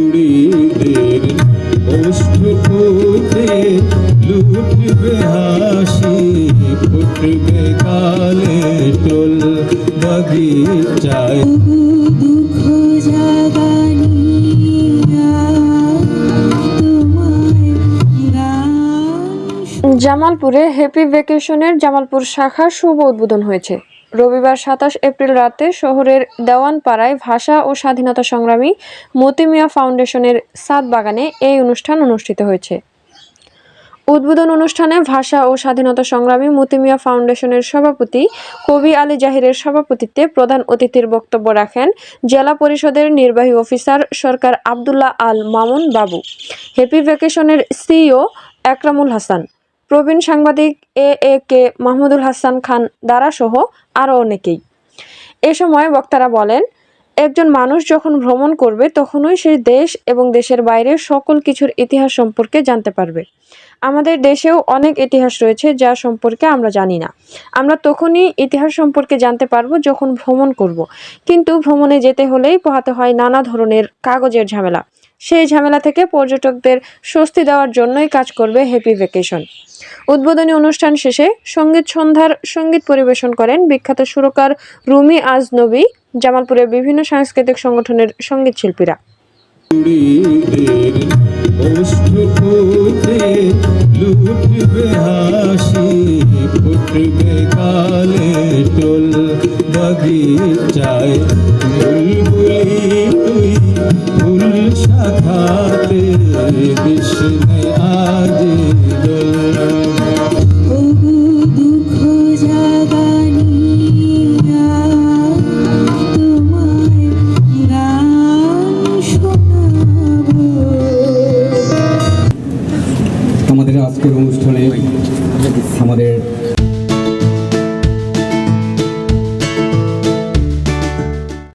লুটবে হাসি ফুটবে কালে টোল বাগিচায়। জামালপুরে হ্যাপি ভ্যাকেশনের জামালপুর শাখার শুভ উদ্বোধন হয়েছে। রবিবার ২৭ এপ্রিল রাতে শহরের দেওয়ানপাড়ায় ভাষা ও স্বাধীনতা সংগ্রামী মতি মিয়া ফাউন্ডেশনের ছাদ বাগানে এই অনুষ্ঠান অনুষ্ঠিত হয়েছে। উদ্বোধন অনুষ্ঠানে ভাষা ও স্বাধীনতা সংগ্রামী মতি মিয়া ফাউন্ডেশনের সভাপতি কবি আলী জাহিরের সভাপতিত্বে প্রধান অতিথির বক্তব্য রাখেন জেলা পরিষদের নির্বাহী অফিসার সরকার আব্দুল্লাহ আল মামুন বাবু, হ্যাপি ভ্যাকেশনের সিইও একরামুল হাসান, প্রবীণ সাংবাদিক এ.কে মাহমুদুল হাসান খান দারাসহ আরও অনেকেই। এ সময় বক্তারা বলেন, একজন মানুষ যখন ভ্রমণ করবে তখনই সে দেশ এবং দেশের বাইরে সকল কিছুর ইতিহাস সম্পর্কে জানতে পারবে। আমাদের দেশেও অনেক ইতিহাস রয়েছে যা সম্পর্কে আমরা জানি না। আমরা তখনই ইতিহাস সম্পর্কে জানতে পারবো যখন ভ্রমণ করব। কিন্তু ভ্রমণে যেতে হলেই পোহাতে হয় নানা ধরনের কাগজের ঝামেলা। সেই ঝামেলা থেকে পর্যটকদের স্বস্তি দেওয়ার জন্যই কাজ করবে হ্যাপি ভ্যাকেশন। উদ্বোধনী অনুষ্ঠান শেষে সঙ্গীত সন্ধ্যার সঙ্গীত পরিবেশন করেন বিখ্যাত সুরকার রুমি আজনবী, জামালপুরের বিভিন্ন সাংস্কৃতিক সংগঠনের সঙ্গীত শিল্পীরা। লুটবে হাসি ফুটবে কালে টোল বাগিচায়। বুলবুলি তুই ফুল শাখাতে দিস আজ দোল। আমাদের আজকের অনুষ্ঠানে আমাদের